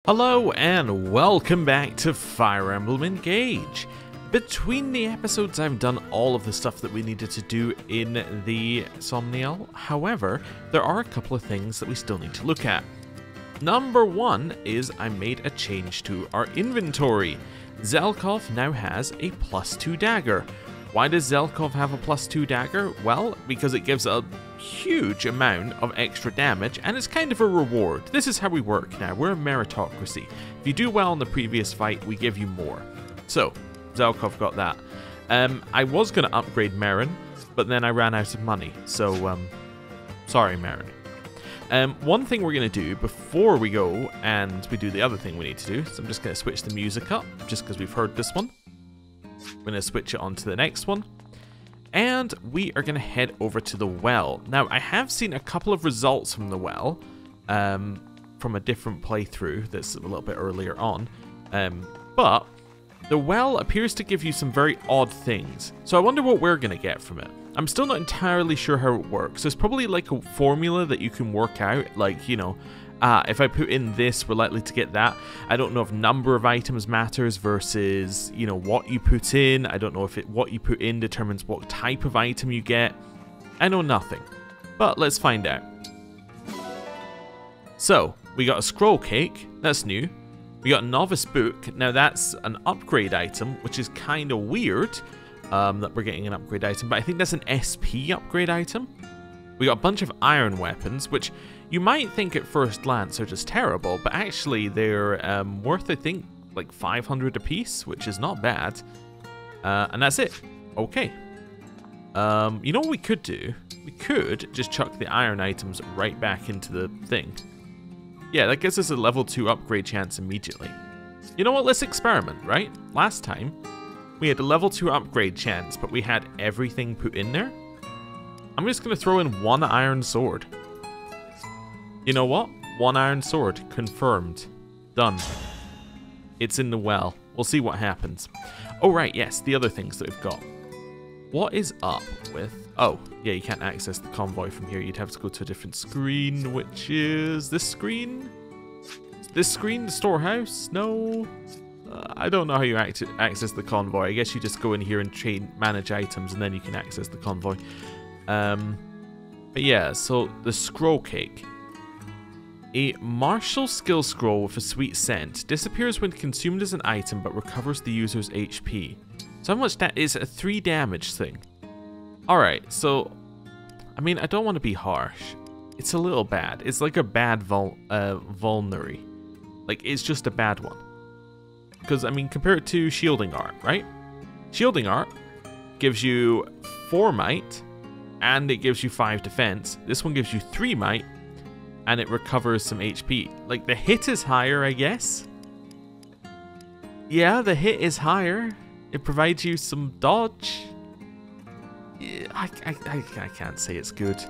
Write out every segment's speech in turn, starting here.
Hello and welcome back to Fire Emblem Engage. Between the episodes I've done all of the stuff that we needed to do in the Somniel. However, there are a couple of things that we still need to look at. Number one is I made a change to our inventory. Zelkov now has a +2 dagger. Why does Zelkov have a +2 dagger? Well, because it gives a huge amount of extra damage and it's kind of a reward. This is how we work now. We're a meritocracy. If you do well in the previous fight, we give you more. So, Zelkov got that. I was going to upgrade Marin, but then I ran out of money. So, sorry Marin. One thing we're going to do before we go and we do the other thing we need to do, so I'm just going to switch the music up just because we've heard this one. I'm going to switch it on to the next one. And we are going to head over to the well. Now, I have seen a couple of results from the well, from a different playthrough that's a little bit earlier on. But the well appears to give you some very odd things. So I wonder what we're going to get from it. I'm still not entirely sure how it works. There's probably like a formula that you can work out, like, you know, if I put in this, we're likely to get that. I don't know if number of items matters versus, you know, what you put in. I don't know if what you put in determines what type of item you get. I know nothing. But let's find out. So, we got a scroll cake. That's new. We got a novice book. Now that's an upgrade item, which is kind of weird that we're getting an upgrade item. But I think that's an SP upgrade item. We got a bunch of iron weapons, which you might think at first glance are just terrible, but actually they're worth, I think, like 500 apiece, which is not bad. And that's it. Okay. You know what we could do? We could just chuck the iron items right back into the thing. Yeah, that gives us a level 2 upgrade chance immediately. You know what? Let's experiment, right? Last time, we had a level 2 upgrade chance, but we had everything put in there. I'm just going to throw in one iron sword. You know what? One iron sword. Confirmed. Done. It's in the well. We'll see what happens. Oh, right. Yes, the other things that we've got. What is up with... Oh, yeah, you can't access the convoy from here. You'd have to go to a different screen, which is this screen? This screen? The storehouse? No? I don't know how you access the convoy. I guess you just go in here and manage items, and then you can access the convoy. But yeah, so the scroll cake. A martial skill scroll with a sweet scent disappears when consumed as an item but recovers the user's HP. So how much that is a 3 damage thing. Alright, so I mean, I don't want to be harsh. It's a little bad. It's like a bad vulnerary. Like, it's just a bad one. Because, I mean, compare it to shielding art, right? Shielding art gives you 4 might and it gives you 5 defense. This one gives you 3 might and it recovers some HP. Like, the hit is higher, I guess. Yeah, the hit is higher. It provides you some dodge. Yeah, I can't say it's good.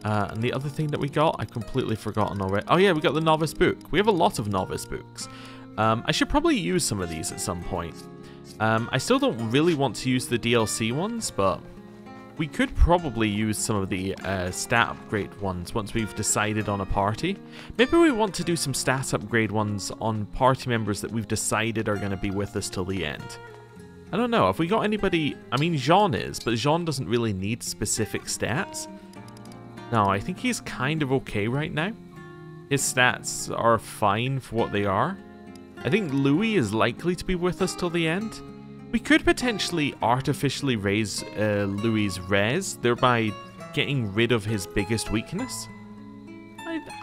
And the other thing that we got, I've completely forgotten already. Oh yeah, we got the novice book. We have a lot of novice books. I should probably use some of these at some point. I still don't really want to use the DLC ones, but we could probably use some of the stat upgrade ones once we've decided on a party. Maybe we want to do some stat upgrade ones on party members that we've decided are going to be with us till the end. I don't know, have we got anybody... I mean, Jean is, but Jean doesn't really need specific stats. No, I think he's kind of okay right now. His stats are fine for what they are. I think Louis is likely to be with us till the end. We could potentially artificially raise Louis' res, thereby getting rid of his biggest weakness.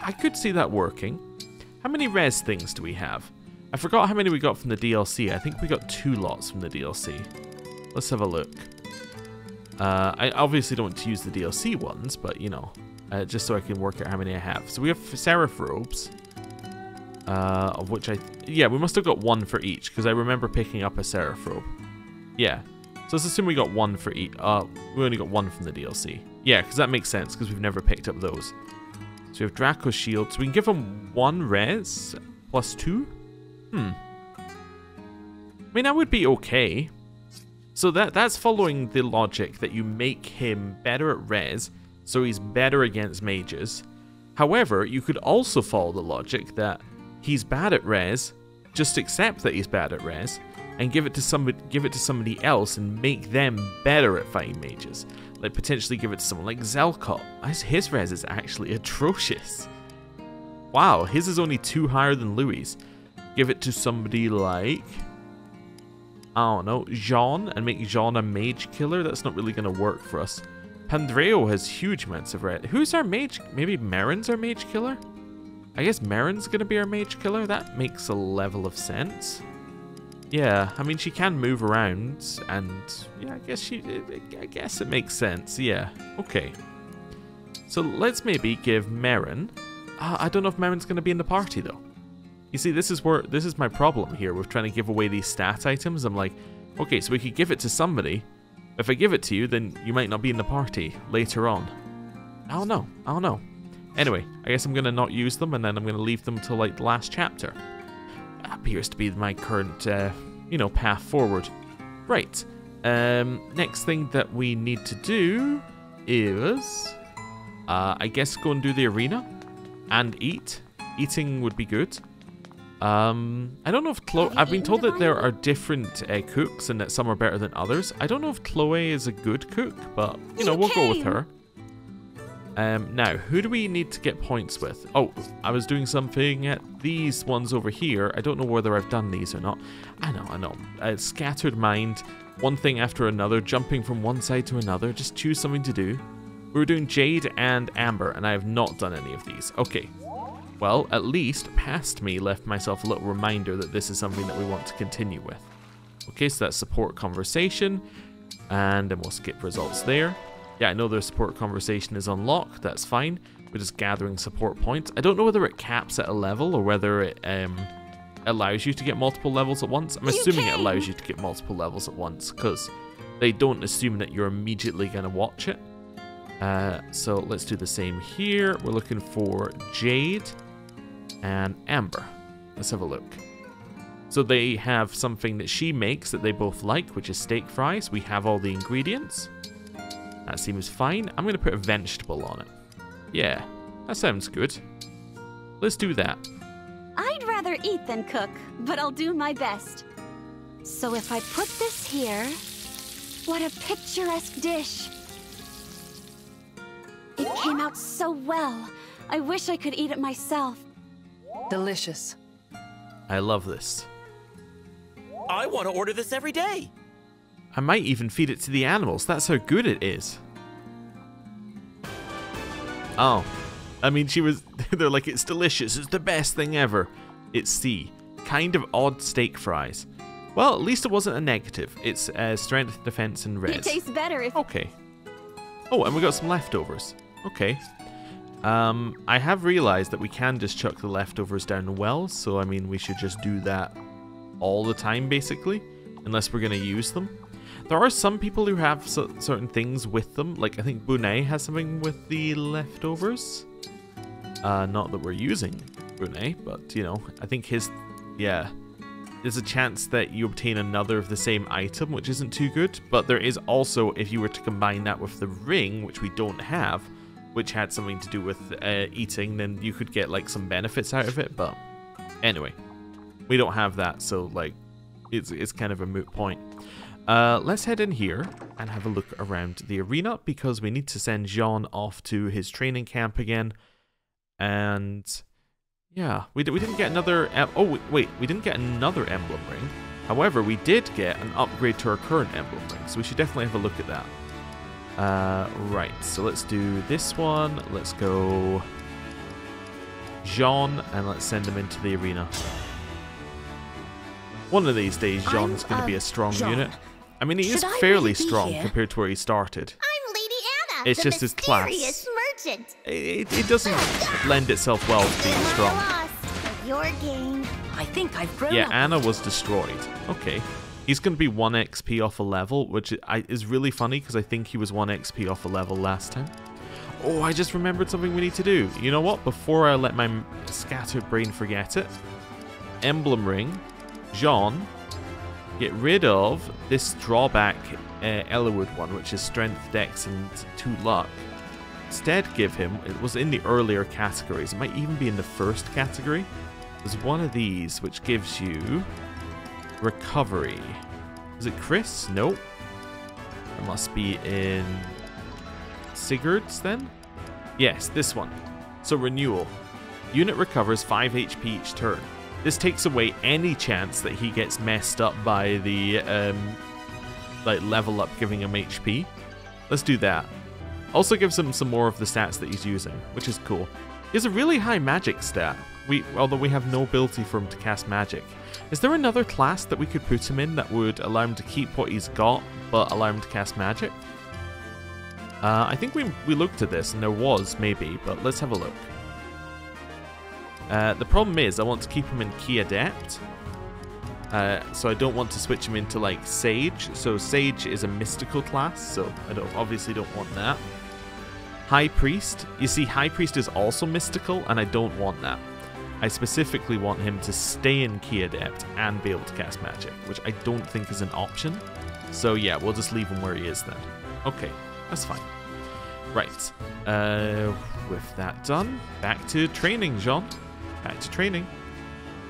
I could see that working. How many res things do we have? I forgot how many we got from the DLC. I think we got 2 lots from the DLC. Let's have a look. I obviously don't want to use the DLC ones, but you know, just so I can work out how many I have. So we have Seraph robes. Of which yeah, we must have got 1 for each, because I remember picking up a Seraph robe. Yeah, so let's assume we got 1 for each. We only got 1 from the DLC. Yeah, because that makes sense, because we've never picked up those. So we have Draco's shield, so we can give him 1 res plus 2? I mean, that would be okay. So that's following the logic that you make him better at res, so he's better against mages. However, you could also follow the logic that he's bad at res, just accept that he's bad at res, and give it to somebody else and make them better at fighting mages. Like potentially give it to someone like Zelkot. His res is actually atrocious. Wow, his is only 2 higher than Louis'. Give it to somebody like, I don't know, Jean, and make Jean a mage killer. That's not really going to work for us. Pandreo has huge amounts of red. Who's our mage? Maybe Marin's our mage killer? I guess Marin's going to be our mage killer. That makes a level of sense. Yeah, I mean, she can move around, and yeah, I guess it makes sense. Yeah, okay. So let's maybe give Marin. I don't know if Marin's going to be in the party though. You see, this is my problem here with trying to give away these stat items. I'm like, okay, so we could give it to somebody. If I give it to you, then you might not be in the party later on. I don't know. Anyway, I guess I'm going to not use them, and then I'm going to leave them till like the last chapter. Appears to be my current, path forward. Right. Next thing that we need to do is, I guess, go and do the arena and eat. Eating would be good. I don't know if Chloe... I've been told that there are different cooks and that some are better than others. I don't know if Chloe is a good cook, but, we'll go with her. Now, who do we need to get points with? Oh, I was doing something at these ones over here. I don't know whether I've done these or not. I know. Scattered mind, one thing after another, jumping from one side to another. Just choose something to do. We were doing Jade and Amber, and I have not done any of these. Okay. Well, at least past me left myself a little reminder that this is something that we want to continue with. Okay, so that's support conversation, and then we'll skip results there. Yeah, I know their support conversation is unlocked, that's fine. We're just gathering support points. I don't know whether it caps at a level or whether it allows you to get multiple levels at once. I'm assuming it allows you to get multiple levels at once, because they don't assume that you're immediately going to watch it. So let's do the same here. We're looking for Jade and Amber. Let's have a look. So they have something that she makes that they both like, which is steak fries. We have all the ingredients. That seems fine. I'm going to put a vegetable on it. Yeah, that sounds good. Let's do that. I'd rather eat than cook, but I'll do my best. So if I put this here, what a picturesque dish. It came out so well. I wish I could eat it myself. Delicious. I love this. I want to order this every day. I might even feed it to the animals. That's how good it is. Oh. I mean, they're like, it's delicious. It's the best thing ever. It's C. Kind of odd steak fries. Well, at least it wasn't a negative. It's strength, defense, and res. It tastes better if... Okay. Oh, and we got some leftovers. Okay. I have realized that we can just chuck the leftovers down the well, so I mean we should just do that all the time basically, unless we're going to use them. There are some people who have certain things with them, like I think Bunay has something with the leftovers. Not that we're using Bunay, but I think his, yeah. There's a chance that you obtain another of the same item, which isn't too good, but there is also, if you were to combine that with the ring, which we don't have, which had something to do with eating, then you could get like some benefits out of it, but anyway, we don't have that, so like it's kind of a moot point. Let's head in here and have a look around the arena, because we need to send Jean off to his training camp again, and yeah, we didn't get another wait, we didn't get another emblem ring. However, we did get an upgrade to our current emblem ring, so we should definitely have a look at that. Right, so let's do this one. Let's go Jean, and let's send him into the arena. One of these days, Jean's going to be a strong unit. I mean, he is fairly strong compared to where he started. I'm Lady Anna, it's just his class. Merchant. It doesn't lend itself well to being strong. Your game. I think I've grown Yeah, up. Anna was destroyed. Okay. He's going to be 1 XP off a level, which is really funny because I think he was 1 XP off a level last time. Oh, I just remembered something we need to do. You know what? Before I let my scattered brain forget it, Emblem Ring, Jean, get rid of this drawback Eliwood one, which is Strength, Dex, and 2 Luck. Instead, give him, it was in the earlier categories, it might even be in the first category, There's one of these which gives you recovery. Is it Chris? Nope. It must be in Sigurd's then? Yes, this one. So renewal. Unit recovers 5 HP each turn. This takes away any chance that he gets messed up by the like level up giving him HP. Let's do that. Also gives him some more of the stats that he's using, which is cool. He has a really high magic stat, although we have no ability for him to cast magic. Is there another class that we could put him in that would allow him to keep what he's got, but allow him to cast magic? I think we looked at this, and there was, maybe, but let's have a look. The problem is, I want to keep him in Key Adept, so I don't want to switch him into, like, Sage. So Sage is a mystical class, so I obviously don't want that. High Priest. You see, High Priest is also mystical, and I don't want that. I specifically want him to stay in Key Adept and be able to cast magic, which I don't think is an option. So yeah, we'll just leave him where he is then. Okay, that's fine. Right. With that done, back to training, Jean. Back to training.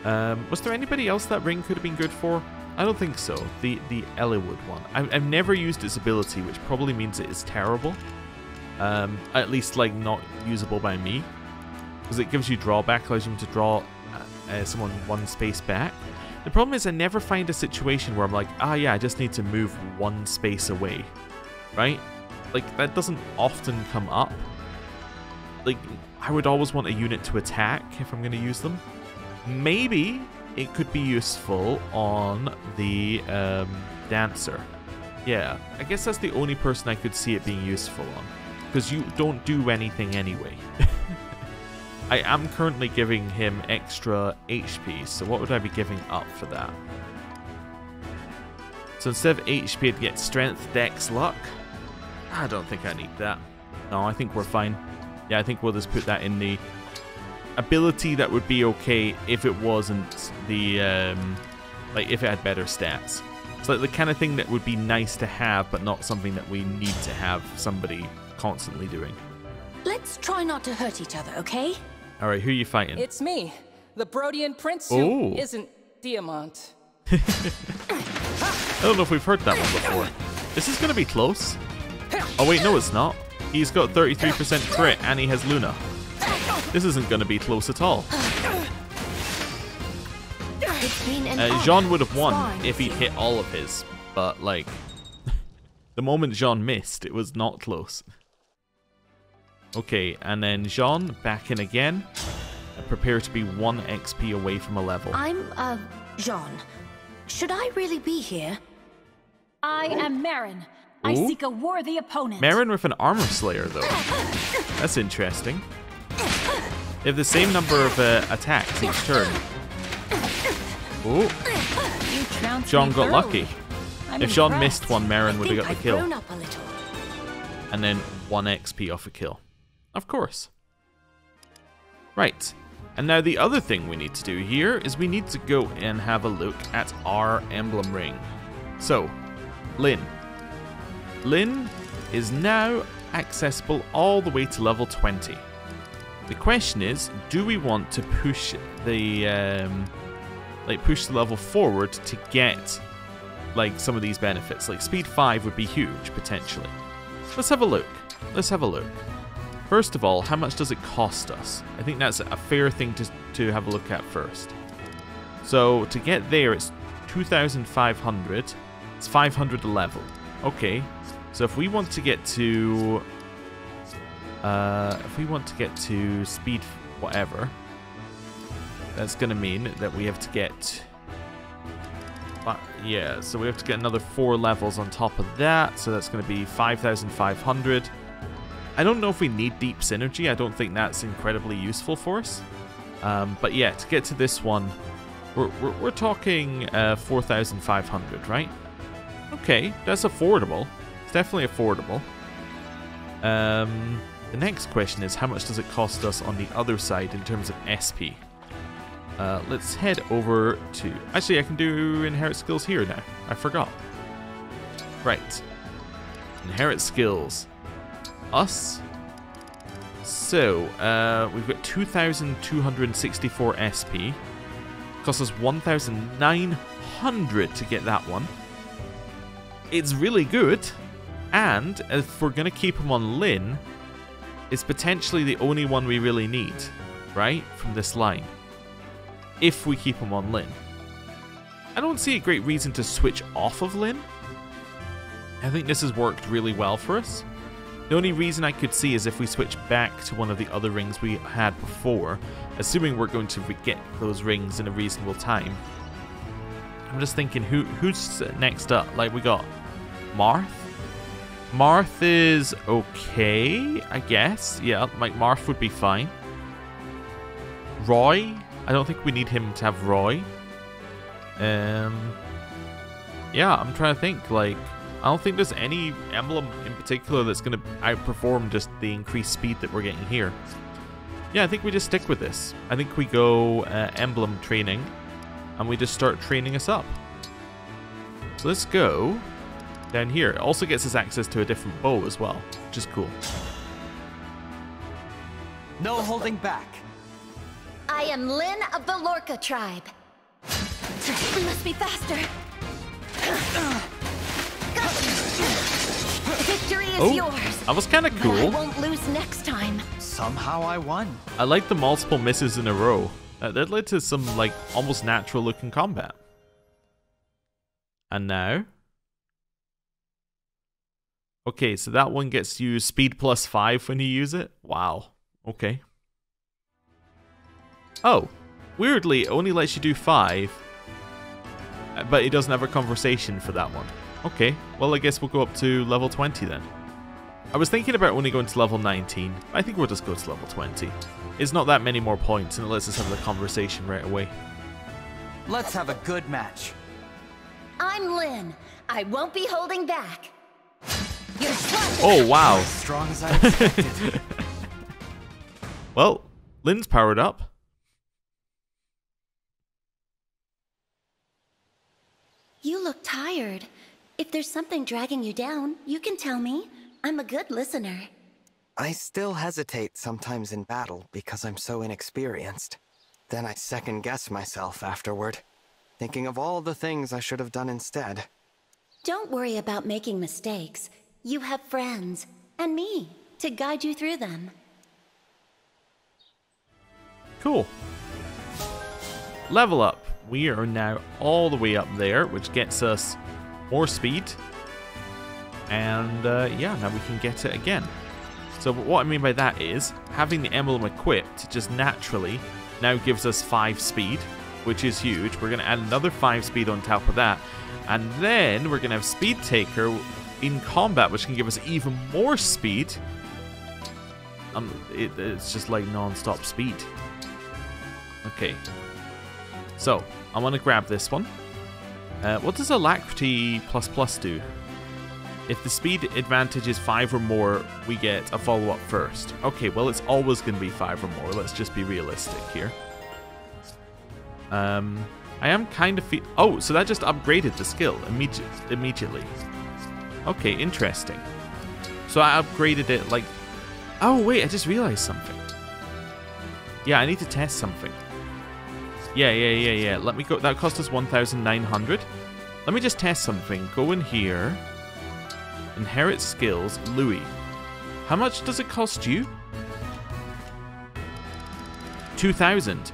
Was there anybody else that ring could have been good for? I don't think so. The Eliwood one. I've never used its ability, which probably means it is terrible. At least, like, not usable by me. Because it gives you drawback, allows you to draw someone one space back. The problem is I never find a situation where I'm like, ah yeah, I just need to move one space away. Right? Like, that doesn't often come up. Like, I would always want a unit to attack if I'm going to use them. Maybe it could be useful on the Dancer. Yeah, I guess that's the only person I could see it being useful on. Because you don't do anything anyway. I am currently giving him extra HP, so what would I be giving up for that? So instead of HP, I'd get Strength, Dex, Luck. I don't think I need that. No, I think we're fine. Yeah, I think we'll just put that in the ability that would be okay if it wasn't the, like, if it had better stats. It's like the kind of thing that would be nice to have, but not something that we need to have somebody constantly doing. Let's try not to hurt each other, okay? Alright, who are you fighting? It's me, the Brodian Prince who Oh. isn't Diamant. I don't know if we've heard that one before. This is going to be close. Oh wait, no it's not. He's got 33% crit and he has Luna. This isn't going to be close at all. Jean would have won if he'd hit all of his, but like, the moment Jean missed, it was not close. Okay, and then Jean back in again. Prepare to be 1 XP away from a level. I'm, Jean. Should I really be here? I am Marin. I Ooh. seek a worthy opponent. Marin with an Armor Slayer, though. That's interesting. They have the same number of attacks each turn. Oh, Jean got lucky. If Jean missed one, Marin would have got the kill. Grown up a little. And then 1 XP off a kill. Of course. Right. And now the other thing we need to do here is we need to go and have a look at our emblem ring. So, Lyn. Lyn is now accessible all the way to level 20. The question is, do we want to push the push the level forward to get like some of these benefits? Like speed 5 would be huge potentially. Let's have a look. Let's have a look. First of all, how much does it cost us? I think that's a fair thing to have a look at first. So to get there, it's 2,500. It's 500 a level. Okay. So if we want to get to speed whatever, that's going to mean that we have to get yeah, so we have to get another 4 levels on top of that, so that's going to be 5,500. I don't know if we need Deep Synergy. I don't think that's incredibly useful for us. But yeah, to get to this one, we're talking 4,500, right? Okay, that's affordable. It's definitely affordable. The next question is, how much does it cost us on the other side in terms of SP? Let's head over to... Actually, I can do Inherit Skills here now. I forgot. Right. Inherit Skills. Us. So, we've got 2,264 SP. Costs us 1,900 to get that one. It's really good. And if we're going to keep him on Lyn, it's potentially the only one we really need, right? From this line. If we keep him on Lyn. I don't see a great reason to switch off of Lyn. I think this has worked really well for us. The only reason I could see is if we switch back to one of the other rings we had before, assuming we're going to get those rings in a reasonable time. I'm just thinking, who's next up? Like, we got Marth. Marth is okay, I guess. Yeah, like Marth would be fine. Roy? I don't think we need him to have Roy. Yeah, I'm trying to think. Like, I don't think there's any emblem in particular that's going to outperform just the increased speed that we're getting here. Yeah, I think we just stick with this. I think we go emblem training, and we just start training us up. So let's go down here. It also gets us access to a different bow as well, which is cool. No holding back. I am Lyn of the Lorca tribe. We must be faster. Victory is yours. That was kind of cool. But I won't lose next time. Somehow I won. I like the multiple misses in a row. That led to some like almost natural looking combat. And now, okay, so that one gets you speed plus 5 when you use it. Wow. Okay. Oh, weirdly, it only lets you do 5, but it doesn't have a conversation for that one. Okay, well, I guess we'll go up to level 20 then. I was thinking about only going to level 19. I think we'll just go to level 20. It's not that many more points, and it lets us have the conversation right away. Let's have a good match. I'm Lyn. I won't be holding back. You're Oh, wow. As strong as I expected. Well, Lyn's powered up. You look tired. If there's something dragging you down, you can tell me. I'm a good listener. I still hesitate sometimes in battle because I'm so inexperienced. Then I second-guess myself afterward, thinking of all the things I should have done instead. Don't worry about making mistakes. You have friends, and me, to guide you through them. Cool. Level up. We are now all the way up there, which gets us more speed. And yeah, now we can get it again. So what I mean by that is, having the emblem equipped just naturally now gives us 5 speed, which is huge. We're going to add another 5 speed on top of that. And then we're going to have Speed Taker in combat, which can give us even more speed. It's just like non-stop speed. Okay. So, I want to grab this one. What does Alacrity ++ do? If the speed advantage is 5 or more, we get a follow-up first. Okay, well, it's always going to be 5 or more. Let's just be realistic here. I am kind of... Oh, so that just upgraded the skill immediately. Okay, interesting. So I upgraded it like... Oh, wait, I just realized something. Yeah, I need to test something. Yeah. Let me go. That cost us 1,900. Let me just test something. Go in here. Inherit skills. Louis. How much does it cost you? 2,000.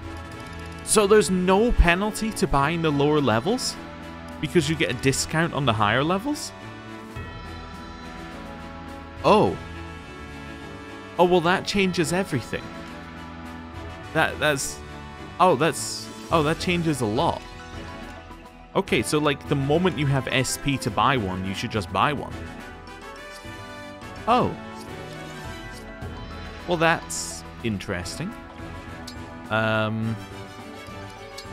So there's no penalty to buying the lower levels? Because you get a discount on the higher levels? Oh. Oh, well, that changes everything. That changes a lot. Okay, so like the moment you have SP to buy one, you should just buy one. Oh. Well, that's interesting. Well,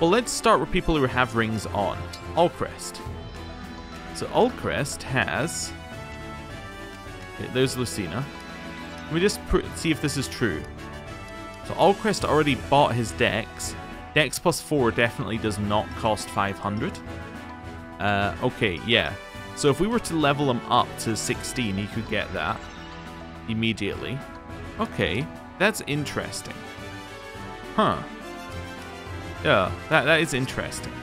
let's start with people who have rings on. Allcrest. So Allcrest has... Okay, there's Lucina. Let me just see if this is true. So Allcrest already bought his Dex. Dex +4 definitely does not cost 500. Okay, yeah. So if we were to level him up to 16, he could get that immediately. Okay, that's interesting. Huh. Yeah, that is interesting.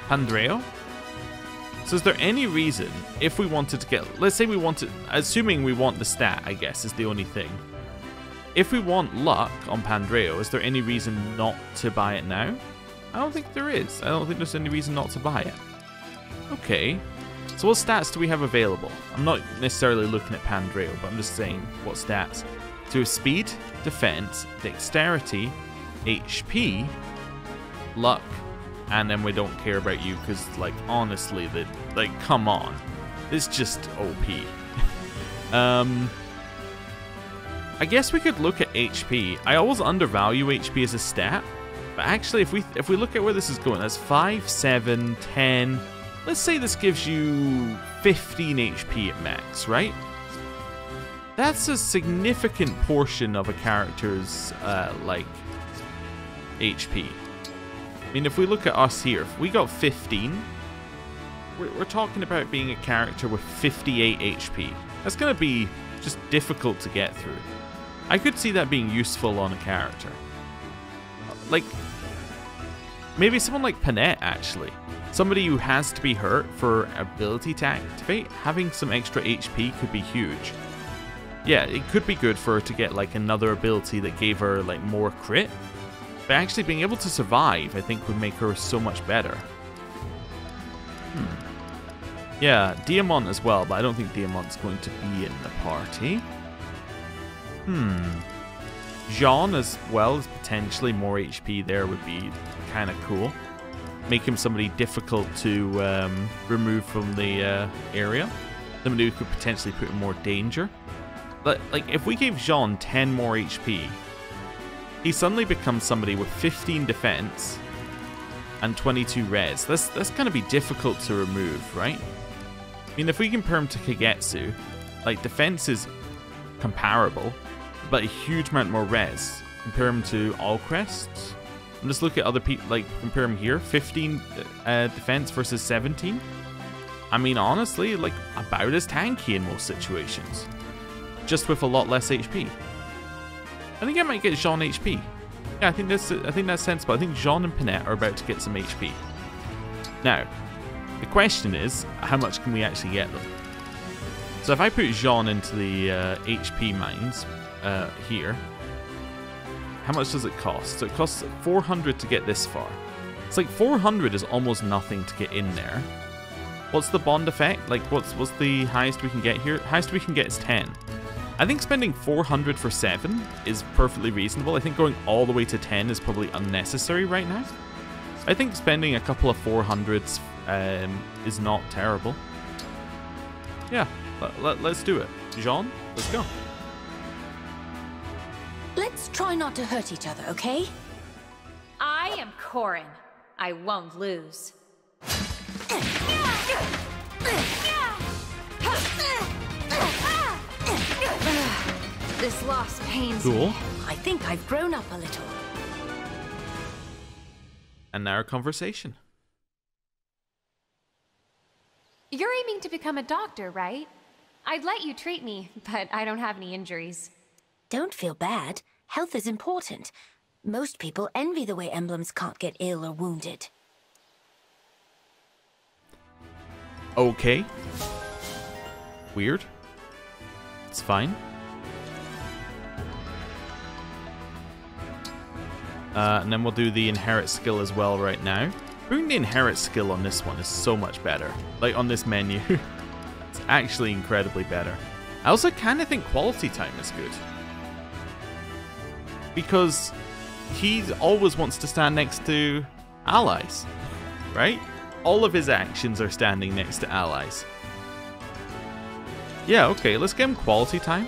Pandreo? So is there any reason, if we wanted to get, let's say we wanted, assuming we want the stat, I guess, is the only thing. If we want luck on Pandreo, is there any reason not to buy it now? I don't think there is. I don't think there's any reason not to buy it. Okay. So what stats do we have available? I'm not necessarily looking at Pandreo, but I'm just saying what stats. So speed, defense, dexterity, HP, luck, and then we don't care about you because, like, honestly, come on. It's just OP. I guess we could look at HP. I always undervalue HP as a stat, but actually if we look at where this is going, that's 5, 7, 10. Let's say this gives you 15 HP at max, right? That's a significant portion of a character's like HP. I mean, if we look at us here, if we got 15, we're talking about being a character with 58 HP. That's going to be just difficult to get through. I could see that being useful on a character. Like, maybe someone like Panette, actually. Somebody who has to be hurt for ability to activate, having some extra HP could be huge. Yeah, it could be good for her to get like another ability that gave her like more crit. But actually being able to survive, I think, would make her so much better. Yeah, Diamant as well, but I don't think Diamant's going to be in the party. Jean as well as potentially more HP there would be kind of cool. Make him somebody difficult to remove from the area. Somebody who could potentially put in more danger. But like, if we gave Jean 10 more HP, he suddenly becomes somebody with 15 defense and 22 res. That's going to be difficult to remove, right? I mean, if we compare him to Kagetsu, like, defense is comparable, but a huge amount more res. Compare him to Allcrest. I'm just looking at other people, like, compare him here. 15 defense versus 17. I mean, honestly, like, about as tanky in most situations. Just with a lot less HP. I think I might get Jean HP. Yeah, I think that's sensible. I think Jean and Panette are about to get some HP. Now, the question is, how much can we actually get them? So if I put Jean into the HP mines here, how much does it cost? So it costs 400 to get this far. It's like 400 is almost nothing to get in there. What's the bond effect? Like, what's the highest we can get here? Highest we can get is 10. I think spending 400 for 7 is perfectly reasonable. I think going all the way to 10 is probably unnecessary right now. I think spending a couple of 400s is not terrible. Yeah, let's do it. Jean, let's go. Let's try not to hurt each other, okay? I am Corin. I won't lose. This loss pains me. I think I've grown up a little. And now our conversation. You're aiming to become a doctor, right? I'd let you treat me, but I don't have any injuries. Don't feel bad. Health is important. Most people envy the way emblems can't get ill or wounded. Okay. Weird. It's fine. And then we'll do the inherit skill as well right now. Doing the inherit skill on this one is so much better. Like, on this menu. It's actually incredibly better. I also kind of think quality time is good. Because he always wants to stand next to allies. Right? All of his actions are standing next to allies. Yeah, okay, let's get him quality time.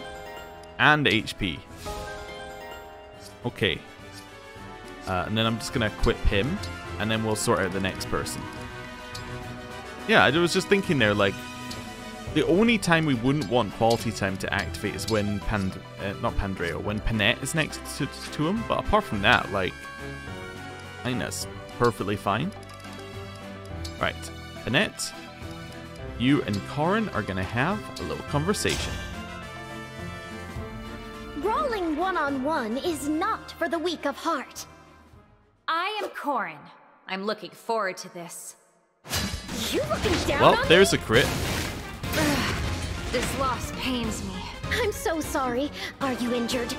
And HP. Okay. And then I'm just going to equip him, and then we'll sort out the next person. Yeah, I was just thinking there, like, the only time we wouldn't want quality time to activate is when when Panette is next to him, but apart from that, like, I think that's perfectly fine. Right, Panette, you and Corin are going to have a little conversation. Brawling one-on-one is not for the weak of heart. I am Corin. I'm looking forward to this. You looking down Well, on there's me? a crit. This loss pains me. I'm so sorry. Are you injured?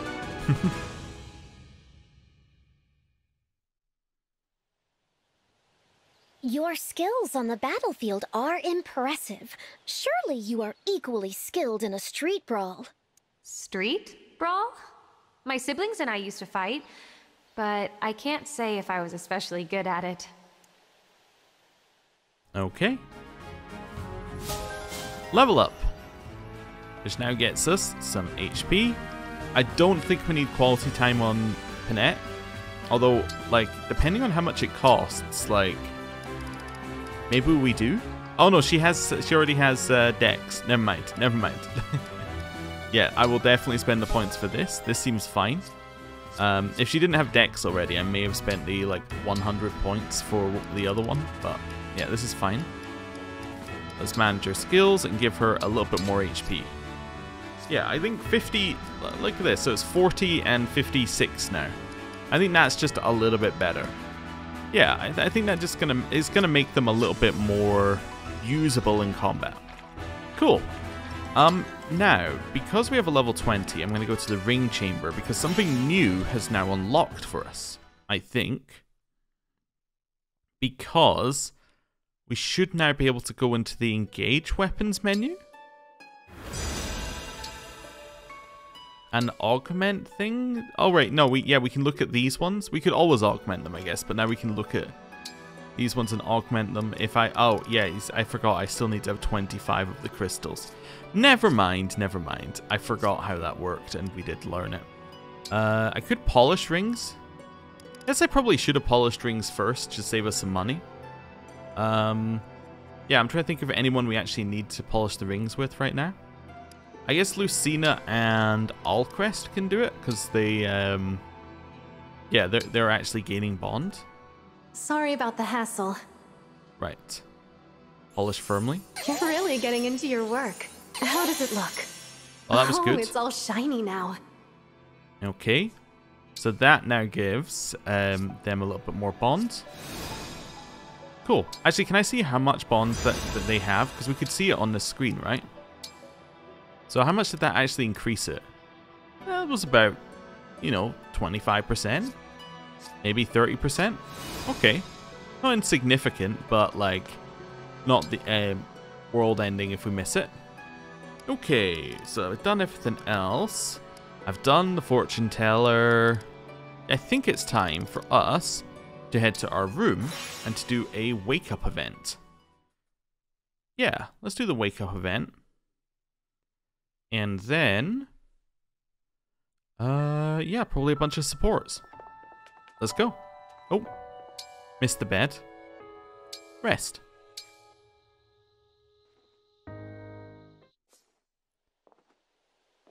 Your skills on the battlefield are impressive. Surely you are equally skilled in a street brawl. Street brawl? My siblings and I used to fight, but I can't say if I was especially good at it. Okay. Level up. Which now gets us some HP. I don't think we need quality time on Panette. Although, like, depending on how much it costs, like, maybe we do? Oh no, she already has Dex. Never mind. Yeah, I will definitely spend the points for this. This seems fine. If she didn't have Dex already, I may have spent the, like, 100 points for the other one. But, yeah, this is fine. Let's manage her skills and give her a little bit more HP. Yeah, I think 50... Look at this. So it's 40 and 56 now. I think that's just a little bit better. Yeah, I think that just is gonna make them a little bit more usable in combat. Cool. Now, because we have a level 20, I'm gonna go to the ring chamber because something new has now unlocked for us, I think. Because we should now be able to go into the engage weapons menu. An augment thing? Oh, right. No, we can look at these ones. We could always augment them, I guess. But now we can look at these ones and augment them. If I... Oh, yeah. I forgot. I still need to have 25 of the crystals. Never mind. I forgot how that worked, and we did learn it. I could polish rings. Guess I probably should have polished rings first to save us some money. Yeah, I'm trying to think of anyone we actually need to polish the rings with right now. I guess Lucina and Alcrest can do it because they, yeah, they're actually gaining bond. Sorry about the hassle. Right. Polish firmly. You're really getting into your work. How does it look? Well, that was good. It's all shiny now. Okay. So that now gives them a little bit more bond. Cool. Actually, can I see how much bond that they have? Because we could see it on the screen, right? So how much did that actually increase it? It was about, you know, 25%? Maybe 30%? Okay. Not insignificant, but, like, not the world ending if we miss it. Okay, so I've done everything else. I've done the fortune teller. I think it's time for us to head to our room and to do a wake-up event. Yeah, let's do the wake-up event. And then, yeah, probably a bunch of supports. Let's go. Oh, missed the bed. Rest.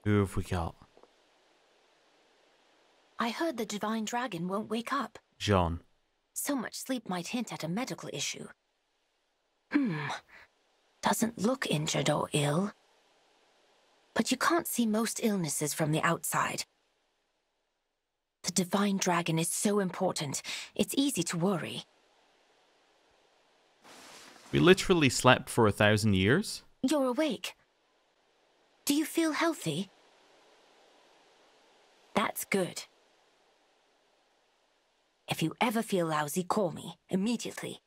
Who have we got? I heard the Divine Dragon won't wake up. John. So much sleep might hint at a medical issue. Doesn't look injured or ill. But you can't see most illnesses from the outside. The Divine Dragon is so important, it's easy to worry. We literally slept for 1,000 years. You're awake. Do you feel healthy? That's good. If you ever feel lousy, call me immediately.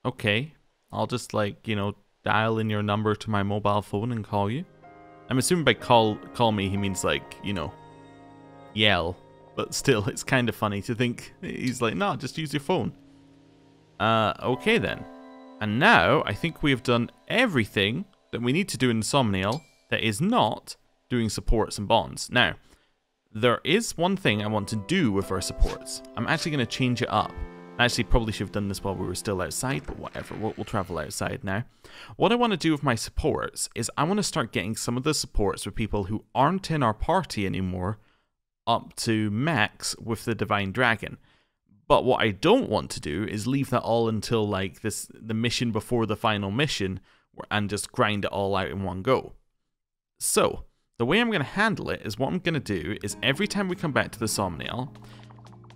Okay. I'll just, like, you know, dial in your number to my mobile phone and call you. I'm assuming by call me he means, like, you know, yell. But still, it's kind of funny to think he's like, no, just use your phone. Okay then. And now I think we have done everything that we need to do in Somniel that is not doing supports and bonds. Now, there is one thing I want to do with our supports. I'm actually going to change it up. I actually probably should have done this while we were still outside, but whatever, we'll travel outside now. What I want to do with my supports is I want to start getting some of the supports with people who aren't in our party anymore up to max with the Divine Dragon. But what I don't want to do is leave that all until, like, the mission before the final mission and just grind it all out in one go. So, the way I'm going to handle it is what I'm going to do is every time we come back to the Somniel,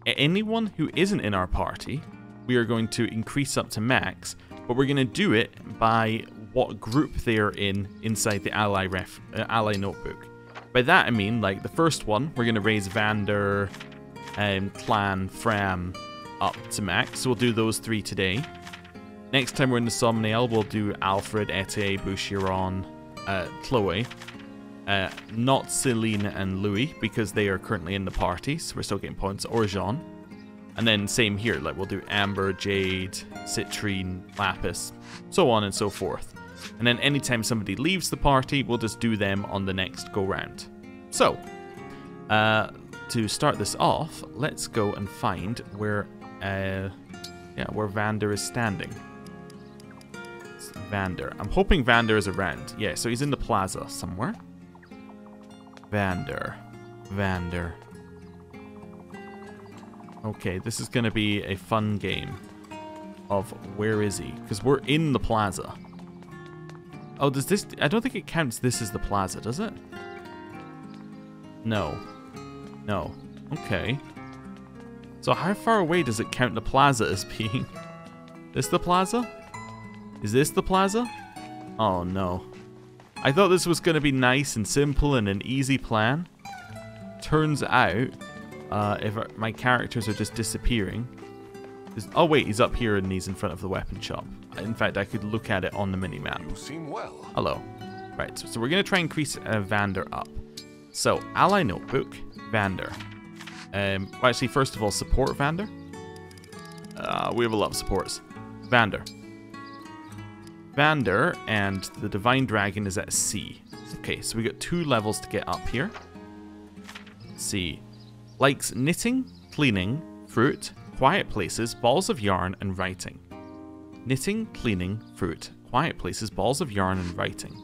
anyone who isn't in our party, we are going to increase up to max, but we're going to do it by what group they're in inside the ally notebook. By that I mean, like, the first one, we're going to raise Vander, Clan, Fram up to max, so we'll do those 3 today. Next time we're in the Somniel, we'll do Alfred, Ete, Bouchiron, Chloe. Not Celine and Louis, because they are currently in the party, so we're still getting points, or Jean. And then same here, like we'll do Amber, Jade, Citrine, Lapis, so on and so forth. And then anytime somebody leaves the party, we'll just do them on the next go round. So, to start this off, let's go and find where Vander is standing. Vander. I'm hoping Vander is around. Yeah, so he's in the plaza somewhere. Vander. Okay, this is going to be a fun game of where is he? Because we're in the plaza. Oh, does this... I don't think it counts this as the plaza, does it? No. Okay. So how far away does it count the plaza as being? This the plaza? Is this the plaza? Oh no. I thought this was going to be nice and simple and an easy plan. Turns out, if my characters are just disappearing. Oh wait, he's up here and he's in front of the weapon shop. In fact, I could look at it on the minimap. You seem well. Hello. Right, so we're going to try and increase Vander up. So, ally notebook, Vander. Well, actually, first of all, support Vander. We have a lot of supports. Vander, and the Divine Dragon is at C. Okay, so we got 2 levels to get up here. C. Likes knitting, cleaning, fruit, quiet places, balls of yarn, and writing. Knitting, cleaning, fruit, quiet places, balls of yarn, and writing.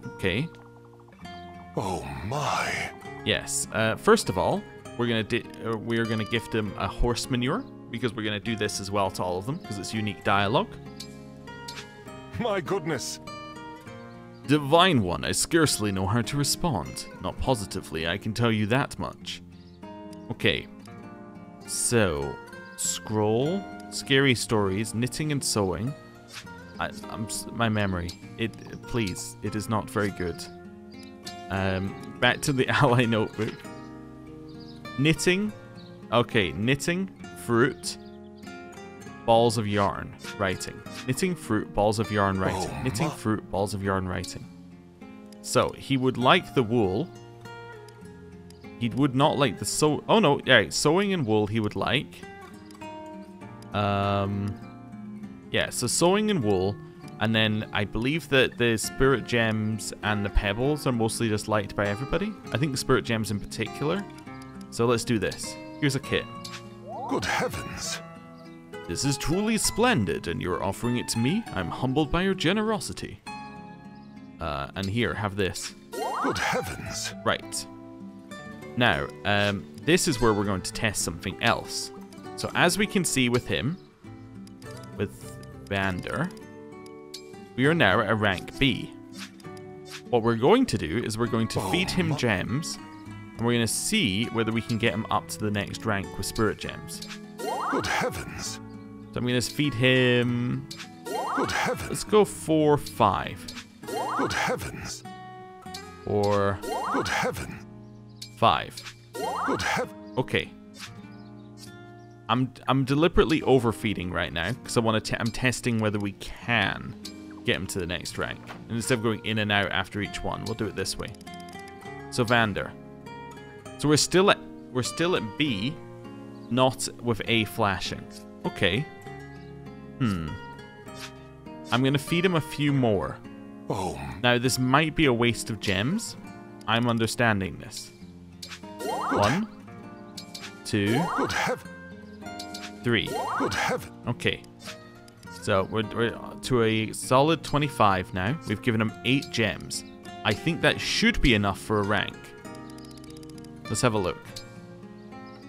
Okay. Oh my. Yes. First of all, we're gonna gift him a horse manure, because we're gonna do this as well to all of them because it's unique dialogue. My goodness. Divine One, I scarcely know how to respond. Not positively, I can tell you that much. Okay. So, scroll, scary stories, knitting and sewing. My memory. Please, it is not very good. Back to the ally notebook. Knitting. Okay, knitting, fruit, balls of yarn, writing. Knitting, fruit, balls of yarn, writing. Knitting, fruit, balls of yarn, writing. So, he would like the wool. He would not like the oh no, yeah, sewing and wool he would like. Yeah, so sewing and wool. And then I believe that the spirit gems and the pebbles are mostly just liked by everybody. I think the spirit gems in particular. So let's do this. Here's a kit. Good heavens. This is truly splendid, and you're offering it to me. I'm humbled by your generosity. And here, have this. Good heavens. Right. Now, this is where we're going to test something else. So as we can see with him, with Vander, we are now at rank B. What we're going to do is we're going to feed him gems, and we're going to see whether we can get him up to the next rank with spirit gems. Good heavens. So I'm going to feed him... Good heavens. Let's go 4, 5. Good heavens. Or... Good heaven. 5. Good heaven. Okay. I'm deliberately overfeeding right now because I'm testing whether we can get him to the next rank. And instead of going in and out after each one, we'll do it this way. So Vander. So we're still at B, not with A flashing. Okay. I'm gonna feed him a few more. Oh. Now this might be a waste of gems. I'm understanding this. 1, 2, Good heaven. 3. Good heaven. Okay. So we're to a solid 25 now. We've given him 8 gems. I think that should be enough for a rank. Let's have a look.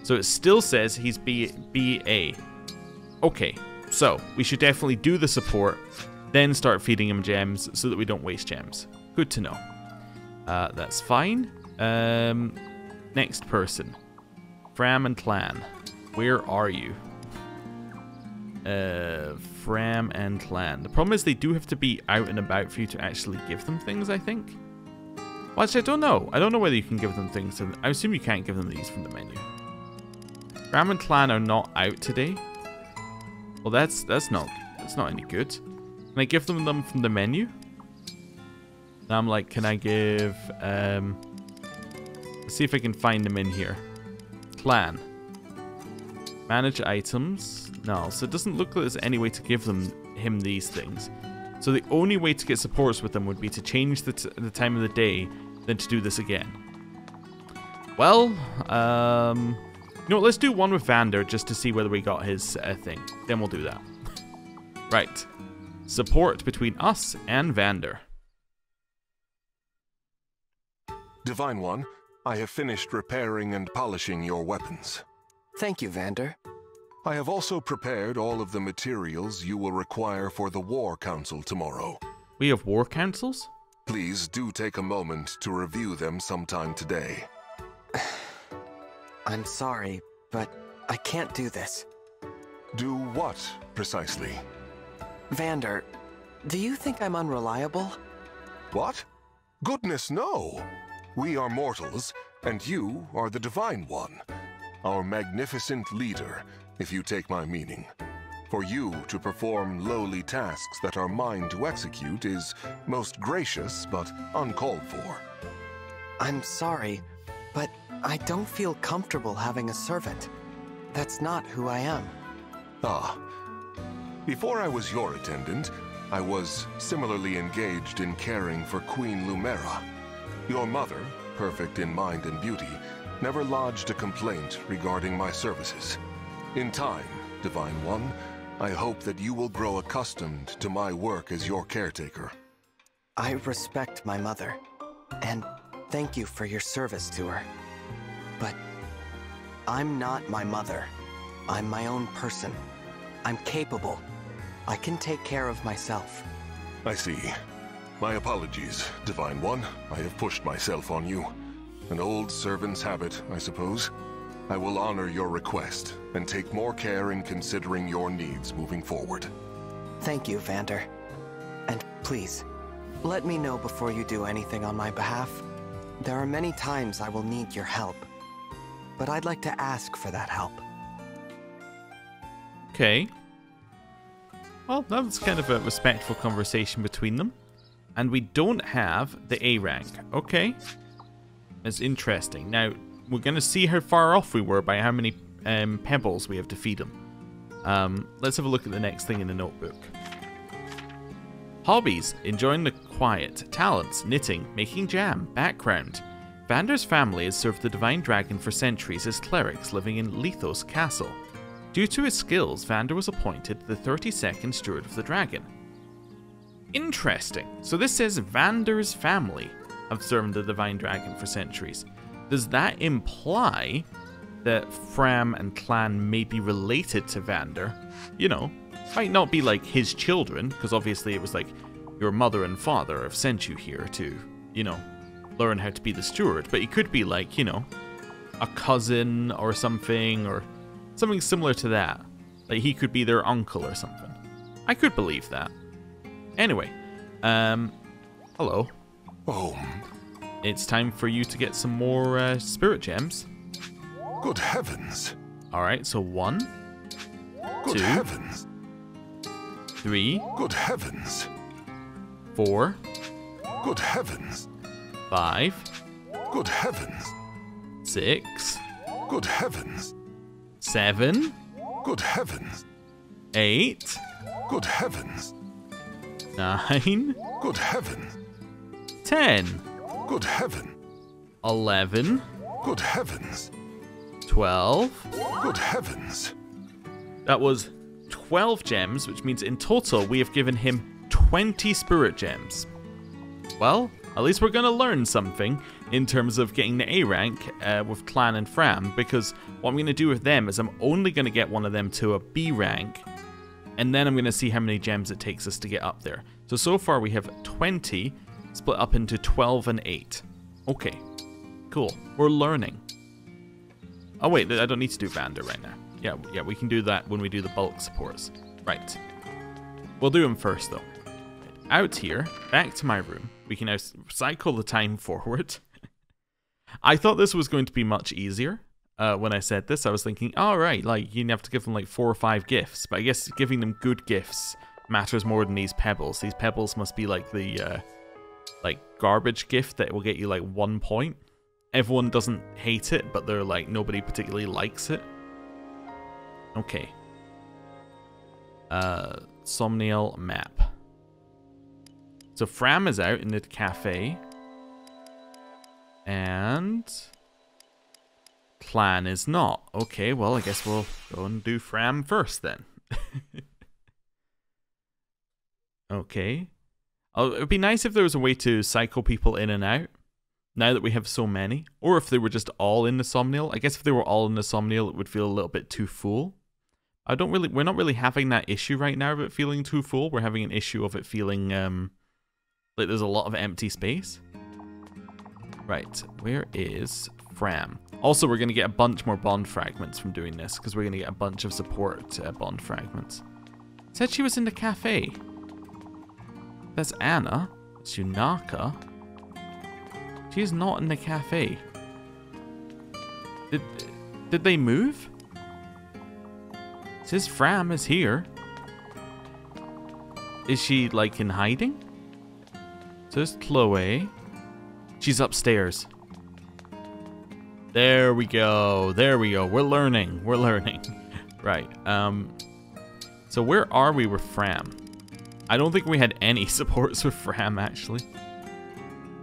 So it still says he's BA. Okay, so we should definitely do the support, then start feeding him gems so that we don't waste gems. Good to know. That's fine. Next person. Fram and Clan. Where are you? Fram and Clan. The problem is they do have to be out and about for you to actually give them things, I think. Well, actually, I don't know. I don't know whether you can give them things. I assume you can't give them these from the menu. Fram and Clan are not out today. Well, that's not any good. Can I give them from the menu? Now I'm like, can I give... let's see if I can find them in here. Clan. Manage items. No, so it doesn't look like there's any way to give him these things. So the only way to get supports with them would be to change the time of the day, then to do this again. Well, you know what, let's do one with Vander just to see whether we got his thing. Then we'll do that. Right. Support between us and Vander. Divine One, I have finished repairing and polishing your weapons. Thank you, Vander. I have also prepared all of the materials you will require for the War Council tomorrow. We have War Councils? Please do take a moment to review them sometime today. I'm sorry, but I can't do this. Do what, precisely? Vander, do you think I'm unreliable? What? Goodness, no! We are mortals, and you are the Divine One. Our magnificent leader, if you take my meaning. For you to perform lowly tasks that are mine to execute is most gracious, but uncalled for. I'm sorry, but I don't feel comfortable having a servant. That's not who I am. Ah. Before I was your attendant, I was similarly engaged in caring for Queen Lumera. Your mother, perfect in mind and beauty, never lodged a complaint regarding my services. In time, Divine One, I hope that you will grow accustomed to my work as your caretaker. I respect my mother, and thank you for your service to her. But I'm not my mother. I'm my own person. I'm capable. I can take care of myself. I see. My apologies, Divine One. I have pushed myself on you. An old servant's habit, I suppose. I will honor your request and take more care in considering your needs moving forward. Thank you, Vander. And please, let me know before you do anything on my behalf. There are many times I will need your help, but I'd like to ask for that help. Okay. Well, that was kind of a respectful conversation between them. And we don't have the A rank. Okay. It's interesting. Now, we're going to see how far off we were by how many pebbles we have to feed them. Let's have a look at the next thing in the notebook. Hobbies. Enjoying the quiet. Talents. Knitting. Making jam. Background. Vander's family has served the Divine Dragon for centuries as clerics living in Lithos Castle. Due to his skills, Vander was appointed the 32nd Steward of the Dragon. Interesting. So this says Vander's family have served the Divine Dragon for centuries. Does that imply that Fram and Clan may be related to Vander? You know, might not be like his children, because obviously it was like your mother and father have sent you here to, you know, learn how to be the steward. But he could be like, you know, a cousin or something similar to that. Like he could be their uncle or something. I could believe that. Anyway, hello. Oh. It's time for you to get some more spirit gems. Good heavens. Alright, so 1, Good 2, heavens. 3, Good heavens. 4, Good heavens. 5, Good heavens. 6, Good heavens. 7, Good heavens. 8, Good heavens. 9, Good heavens. 10, Good heaven. 11, Good heavens. 12. Good heavens. That was 12 gems, which means in total we have given him 20 spirit gems. Well, at least we're going to learn something in terms of getting the A rank with Clan and Fram, because what I'm going to do with them is I'm only going to get one of them to a B rank, and then I'm going to see how many gems it takes us to get up there. So far we have 20 split up into 12 and 8. Okay, cool. We're learning. Oh wait, I don't need to do Vander right now. Yeah, we can do that when we do the bulk supports. Right. We'll do them first though. Out here, back to my room. We can now cycle the time forward. I thought this was going to be much easier. When I said this, I was thinking, all right, like you have to give them like 4 or 5 gifts, but I guess giving them good gifts matters more than these pebbles. These pebbles must be like the like garbage gift that will get you like 1 point. Everyone doesn't hate it, but they're like nobody particularly likes it. Okay. Somniel map. So Fram is out in the cafe. And Clan is not. Okay, well, I guess we'll go and do Fram first then. Okay. Oh, it would be nice if there was a way to cycle people in and out, now that we have so many. Or if they were just all in the Somniel. I guess if they were all in the Somniel, it would feel a little bit too full. We're not really having that issue right now of it feeling too full. We're having an issue of it feeling, like there's a lot of empty space. Right, where is Fram? Also, we're going to get a bunch more bond fragments from doing this, because we're going to get a bunch of support bond fragments. Said she was in the cafe. That's Anna. It's Yunaka. She is not in the cafe. Did they move? It says Fram is here. Is she, like, in hiding? So there's Chloe. She's upstairs. There we go. There we go. We're learning. We're learning. Right. So where are we with Fram? I don't think we had any supports with Fram, actually.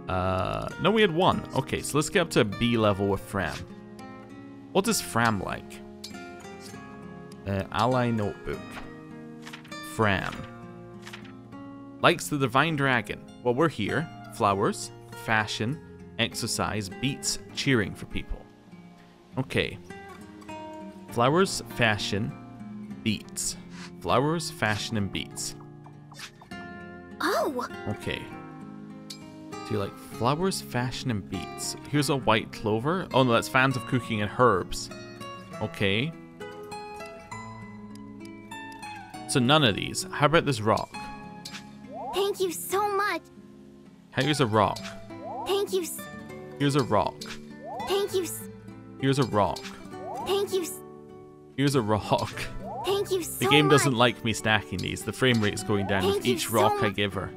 No, we had 1. Okay, so let's get up to B level with Fram. What does Fram like? Ally Notebook. Fram. Likes the Divine Dragon. Well, we're here. Flowers, fashion, exercise, beats, cheering for people. Okay. Flowers, fashion, beats. Flowers, fashion, and beats. Oh! Okay. So you like flowers, fashion, and beats. Here's a white clover. Oh no, that's fans of cooking and herbs. Okay. So none of these. How about this rock? Thank you so much. Here's a rock. Thank you. Here's a rock. Thank you. Here's a rock. Thank you. Here's a rock. Thank you so much. The game doesn't like me stacking these. The frame rate's going down with each rock I give her.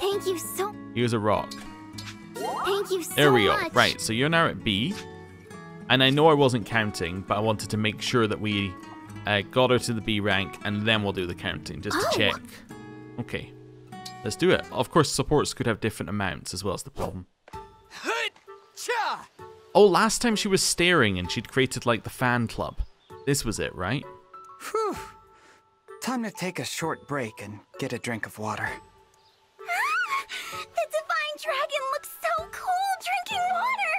Thank you so. Here's a rock. Thank you so much. There we go. Right, so you're now at B. And I know I wasn't counting, but I wanted to make sure that we got her to the B rank, and then we'll do the counting, just to check. Okay, let's do it. Of course, supports could have different amounts as well as the problem. Oh, last time she was staring and she'd created like the fan club. This was it, right? Whew. Time to take a short break and get a drink of water. The Divine Dragon looks so cool drinking water!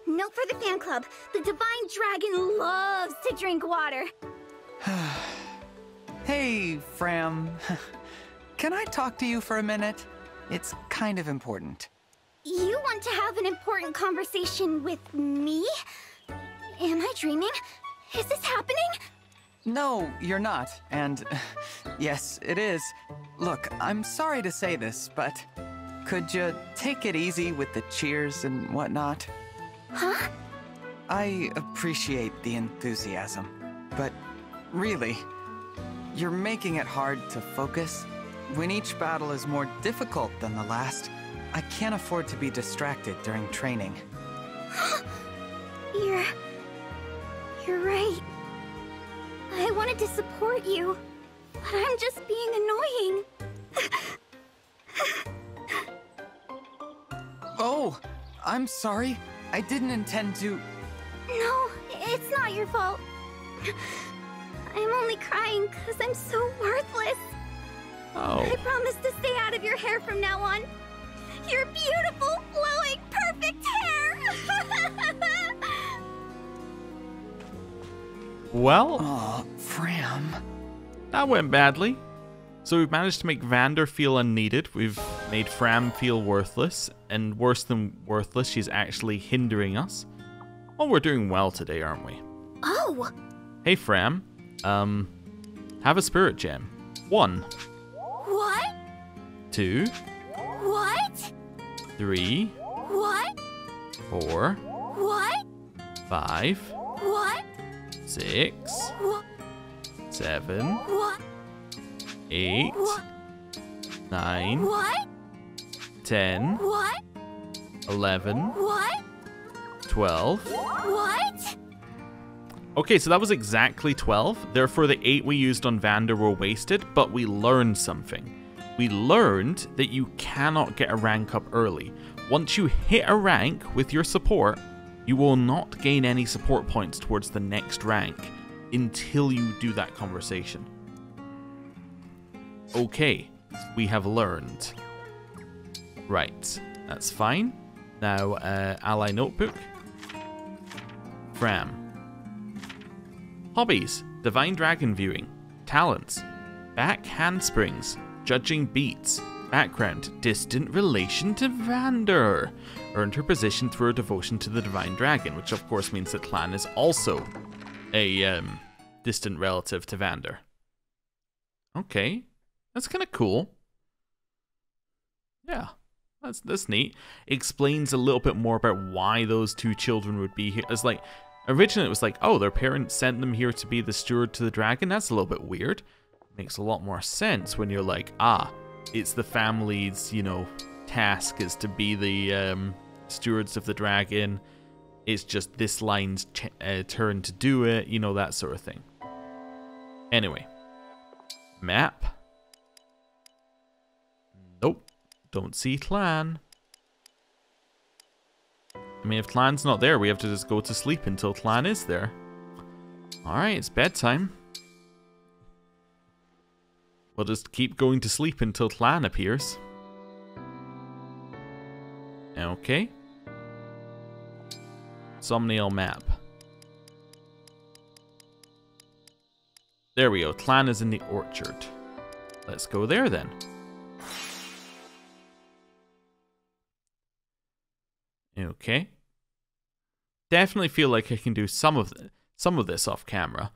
Note for the fan club. The Divine Dragon loves to drink water. Hey, Fram. Can I talk to you for a minute? It's kind of important. You want to have an important conversation with me? Am I dreaming? Is this happening? No, you're not. And yes, it is. Look, I'm sorry to say this, but could you take it easy with the cheers and whatnot? Huh? I appreciate the enthusiasm, but really, you're making it hard to focus. When each battle is more difficult than the last, I can't afford to be distracted during training. You're right. I wanted to support you, but I'm just being annoying. Oh, I'm sorry. I didn't intend to... No, it's not your fault. I'm only crying because I'm so worthless. Oh. I promise to stay out of your hair from now on. Your beautiful, flowing, perfect hair! Well, aw, Fram. That went badly. So we've managed to make Vander feel unneeded. We've made Fram feel worthless. And worse than worthless, she's actually hindering us. Oh, we're doing well today, aren't we? Oh! Hey, Fram. Have a spirit gem. 1. What? 2. What? 3. What? 4. What? 5. What? 6. What? 7. What? 8. What? 9. What? 10. What? 11. What? 12. What? Okay, so that was exactly 12. Therefore, the 8 we used on Vander were wasted, but we learned something. We learned that you cannot get a rank up early. Once you hit a rank with your support, you will not gain any support points towards the next rank until you do that conversation. Okay, we have learned. Right, that's fine. Now, ally notebook. Fram. Hobbies, Divine Dragon viewing. Talents, back handsprings, judging beats. Background, distant relation to Vander. Earned her position through her devotion to the Divine Dragon, which of course means that Clan is also a distant relative to Vander. Okay, that's kind of cool. Yeah, that's neat. Explains a little bit more about why those two children would be here. It's like, originally it was like, oh, their parents sent them here to be the steward to the dragon. That's a little bit weird. Makes a lot more sense when you're like, ah, it's the family's, you know, task is to be the stewards of the dragon. It's just this line's turn to do it, you know, that sort of thing. Anyway, map. Nope, don't see Clan. I mean, if Clan's not there, we have to just go to sleep until Clan is there. Alright, it's bedtime. We'll just keep going to sleep until Clan appears. Okay. Somniel map. There we go. Clan is in the orchard. Let's go there then. Okay. Definitely feel like I can do some of this off camera.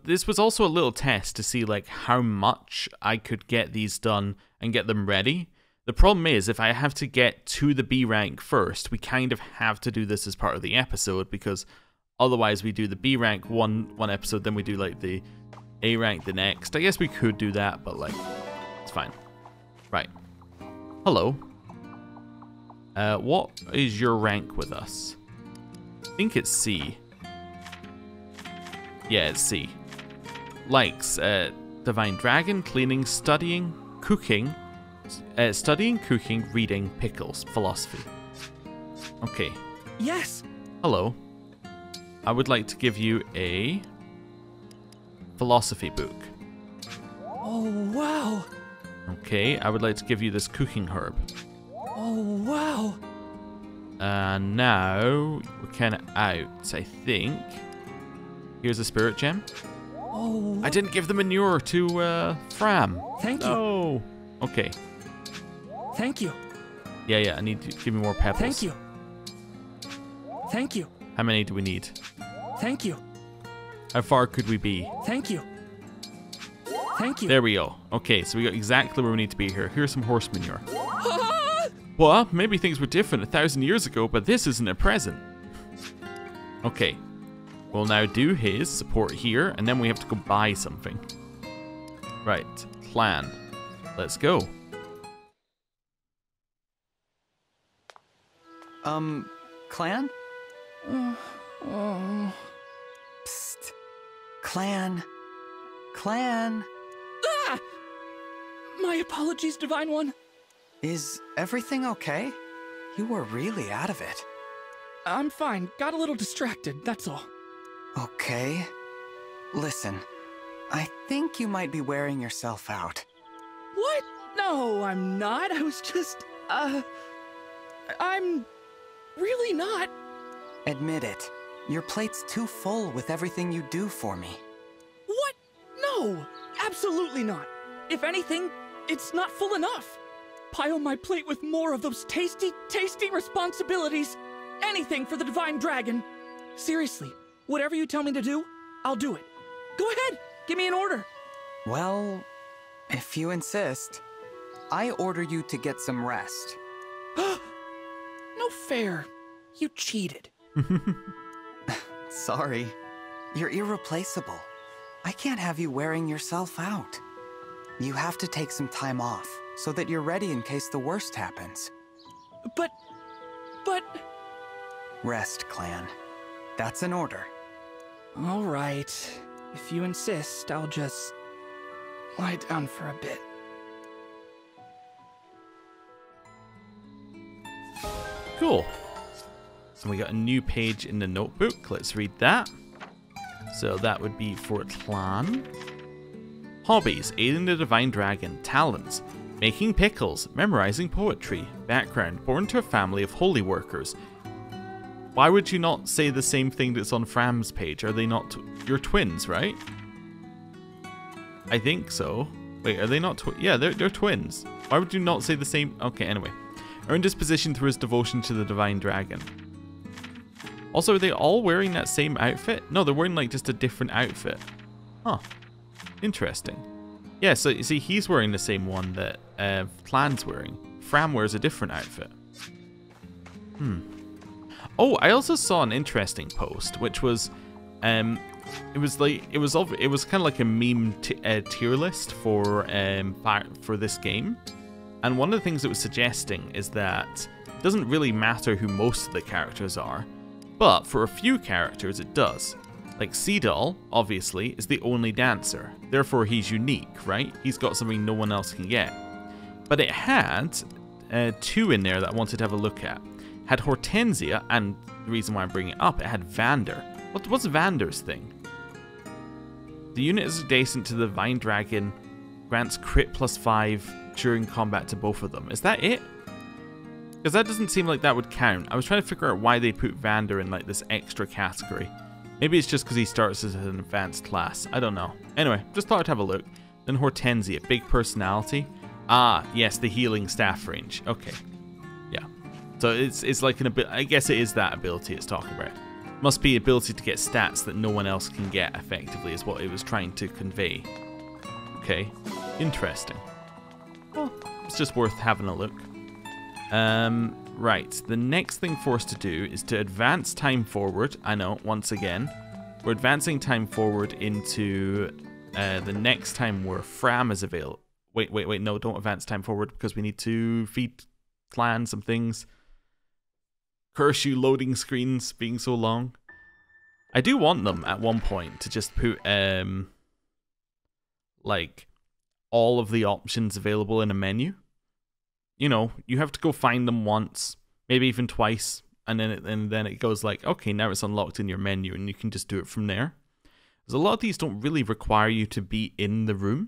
This was also a little test to see like how much I could get these done and get them ready. The problem is if I have to get to the B rank first, we kind of have to do this as part of the episode because otherwise we do the B rank one episode, then we do like the A rank the next. I guess we could do that, but like it's fine. Right. Hello. What is your rank with us? I think it's C. Yeah, it's C. Likes Divine Dragon, cleaning, studying, cooking, reading, pickles, philosophy. Okay. Yes. Hello. I would like to give you a philosophy book. Oh, wow. Okay, I would like to give you this cooking herb. Oh, wow. Now we're kind of out, I think. Here's a spirit gem. Oh. I didn't give the manure to Fram. Thank you. Oh. Okay. Thank you. Yeah, I need to give me more pebbles. Thank you. Thank you. How many do we need? Thank you. How far could we be? Thank you. Thank you. There we go. Okay, so we got exactly where we need to be here. Here's some horse manure. Well, maybe things were different 1,000 years ago, but this isn't a present. Okay. We'll now do his support here, and then we have to go buy something. Right. Clan. Let's go. Clan? Psst. Clan. Clan. Ah! My apologies, Divine One. Is everything okay? You were really out of it. I'm fine. Got a little distracted, that's all. Okay. Listen, I think you might be wearing yourself out. What? No, I'm not. I was just, I'm really not. Admit it. Your plate's too full with everything you do for me. What? No, absolutely not. If anything, it's not full enough. Pile my plate with more of those tasty, tasty responsibilities. Anything for the Divine Dragon. Seriously, whatever you tell me to do, I'll do it. Go ahead, give me an order. Well, if you insist, I order you to get some rest. No fair. You cheated. Sorry. You're irreplaceable. I can't have you wearing yourself out. You have to take some time off, so that you're ready in case the worst happens. But... Rest, Clan. That's an order. All right. If you insist, I'll just lie down for a bit. Cool. And we got a new page in the notebook. Let's read that. So that would be for Clan. Hobbies: aiding the Divine Dragon. Talents: making pickles, memorizing poetry. Background: born to a family of holy workers. Why would you not say the same thing that's on Fram's page? Are they not your twins, right? I think so. Wait, are they not yeah, they're twins. Why would you not say the same? Okay, anyway. Earned his position through his devotion to the Divine Dragon. Also, are they all wearing that same outfit? No, they're wearing like just a different outfit. Huh. Interesting. Yeah, so you see, he's wearing the same one that Clan's wearing. Fram wears a different outfit. Oh, I also saw an interesting post, which was, it was kind of like a meme tier list for this game, and one of the things it was suggesting is that it doesn't really matter who most of the characters are, but for a few characters it does. Like Seadoll, obviously, is the only dancer, therefore he's unique, right? He's got something no one else can get. But it had two in there that I wanted to have a look at. Had Hortensia, and the reason why I'm bringing it up, it had Vander. What's Vander's thing? The unit is adjacent to the Divine Dragon, grants crit +5 during combat to both of them. Is that it? Because that doesn't seem like that would count. I was trying to figure out why they put Vander in like this extra category. Maybe it's just because he starts as an advanced class. I don't know. Anyway, just thought I'd have a look. Then Hortensia, big personality. Ah, yes, the healing staff range. Okay. Yeah. So it's like an ability. I guess it is that ability it's talking about. Must be ability to get stats that no one else can get effectively is what it was trying to convey. Okay. Interesting. Well, it's just worth having a look. Right, the next thing for us to do is to advance time forward. I know, once again, we're advancing time forward into the next time where Fram is available. Wait, no, don't advance time forward because we need to feed Clan some things. Curse you, loading screens being so long. I do want them at one point to just put, like, all of the options available in a menu. You know, you have to go find them once, maybe even twice, and then it goes like, okay, now it's unlocked in your menu, and you can just do it from there. Because a lot of these don't really require you to be in the room.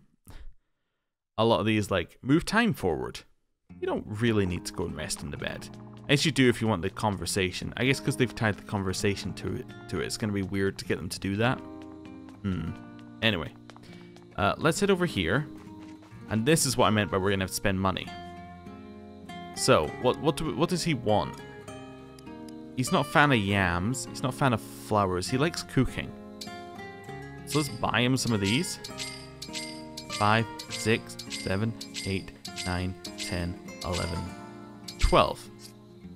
A lot of these, like, move time forward. You don't really need to go and rest in the bed. As you do if you want the conversation. I guess because they've tied the conversation to it, it's going to be weird to get them to do that. Anyway, let's head over here. And this is what I meant by we're going to have to spend money. So, what does he want? He's not a fan of yams. He's not a fan of flowers. He likes cooking. So let's buy him some of these. 5, 6, 7, 8, 9, 10, 11, 12.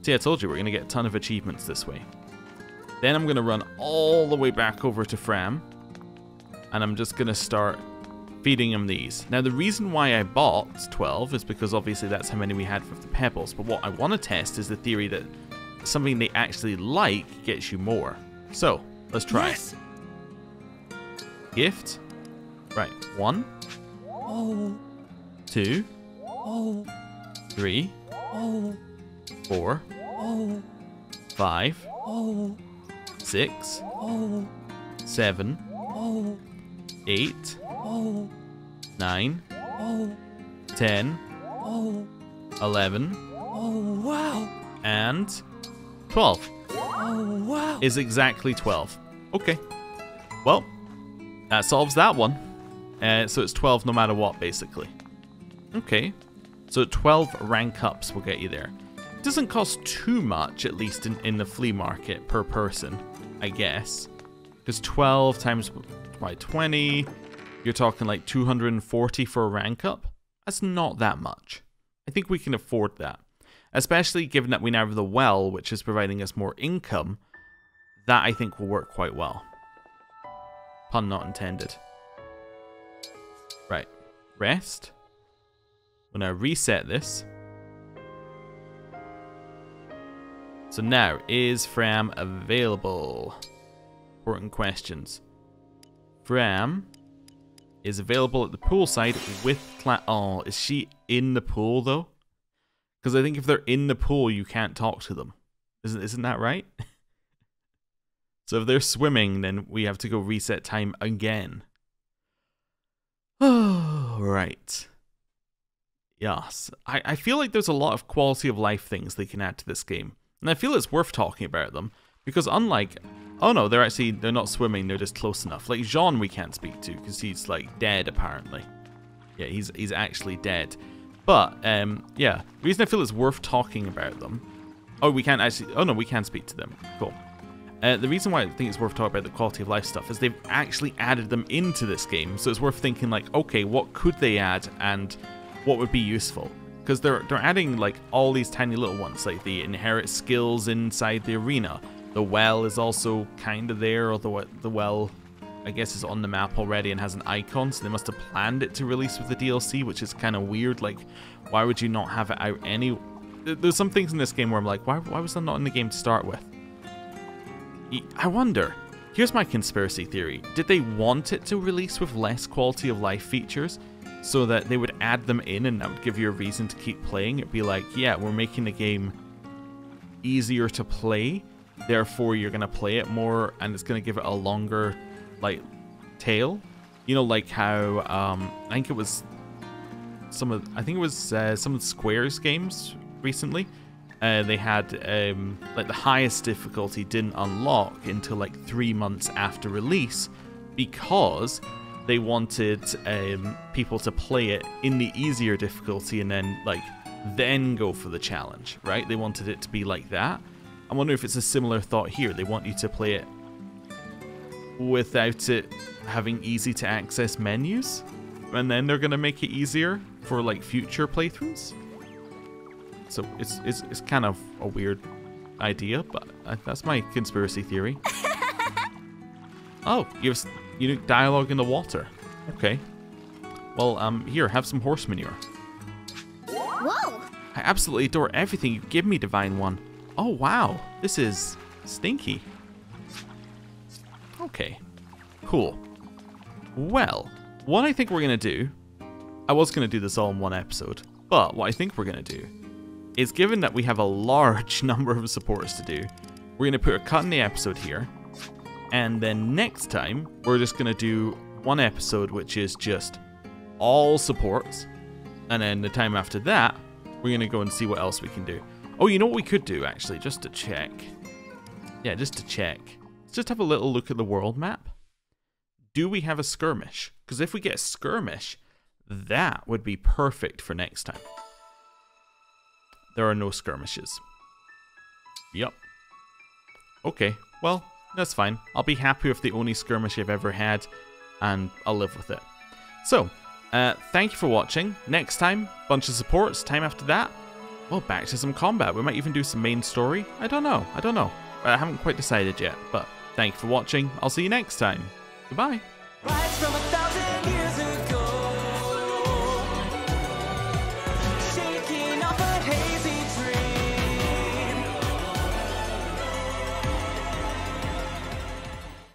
See, I told you we're going to get a ton of achievements this way. Then I'm going to run all the way back over to Fram. And I'm just going to start feeding him these. Now, the reason why I bought 12 is because obviously that's how many we had with the pebbles. But what I want to test is the theory that something they actually like gets you more. So, let's try. Yes. Gift. Right. 1. Oh. 2. Oh. 3. Oh. 4. Oh. 5. Oh. 6. Oh. 7. Oh. 8. Oh. 9. Oh. 10. Oh. 11. Oh, wow. And 12. Oh, wow. Is exactly 12. Okay. Well, that solves that one. So it's 12 no matter what, basically. Okay. So 12 rank ups will get you there. It doesn't cost too much, at least in the flea market, per person. I guess. Because 12 times by 20, you're talking like 240 for a rank up. That's not that much. I think we can afford that. Especially given that we now have the well, which is providing us more income. That I think will work quite well. Pun not intended. Right. Rest. We're going to reset this. So now, is Fram available? Important questions. Fram is available at the poolside with oh, is she in the pool though? Because I think if they're in the pool, you can't talk to them. Isn't that right? So if they're swimming, then we have to go reset time again. Oh, right. Yes. I feel like there's a lot of quality of life things they can add to this game. And I feel it's worth talking about them. Because unlike... Oh no, they're not swimming, they're just close enough. Like Jean we can't speak to, because he's like dead apparently. Yeah, he's actually dead. But, yeah, the reason I feel it's worth talking about them... Oh, we can't actually... Oh no, we can speak to them. Cool. The reason why I think it's worth talking about the quality of life stuff is they've actually added them into this game. So it's worth thinking like, okay, what could they add and what would be useful? Because they're adding like all these tiny little ones, like the inherit skills inside the arena. The well is also kind of there, although the well, I guess, is on the map already and has an icon, so they must have planned it to release with the DLC, which is kind of weird. Like, why would you not have it out any... There's some things in this game where I'm like, why was that not in the game to start with? I wonder, here's my conspiracy theory. Did they want it to release with less quality of life features so that they would add them in and that would give you a reason to keep playing? It'd be like, yeah, we're making the game easier to play, therefore you're going to play it more and it's going to give it a longer, like, tail. You know, like how, I think it was some of the Square's games recently. They had, like, the highest difficulty didn't unlock until, like, 3 months after release because they wanted people to play it in the easier difficulty and then, like, then go for the challenge, right? They wanted it to be like that. I wonder if it's a similar thought here. They want you to play it without it having easy to access menus, and then they're going to make it easier for, like, future playthroughs. So it's kind of a weird idea, but that's my conspiracy theory. Oh, you have unique dialogue in the water. Okay. Well, here, have some horse manure. Whoa! I absolutely adore everything you give me, Divine One. Oh, wow. This is stinky. Okay. Cool. Well, what I think we're going to do... I was going to do this all in one episode, but what I think we're going to do is, given that we have a large number of supports to do, we're going to put a cut in the episode here, and then next time, we're just going to do one episode which is just all supports, and then the time after that, we're going to go and see what else we can do. Oh, you know what we could do, actually, just to check. Yeah, just to check. Let's just have a little look at the world map. Do we have a skirmish? Because if we get a skirmish, that would be perfect for next time. There are no skirmishes. Yup. Okay, well, that's fine. I'll be happy with the only skirmish I've ever had, and I'll live with it. So, thank you for watching. Next time, bunch of supports. Time after that, well, back to some combat. We might even do some main story. I don't know. I haven't quite decided yet, but thank you for watching. I'll see you next time. Goodbye. Rise from 1,000 years.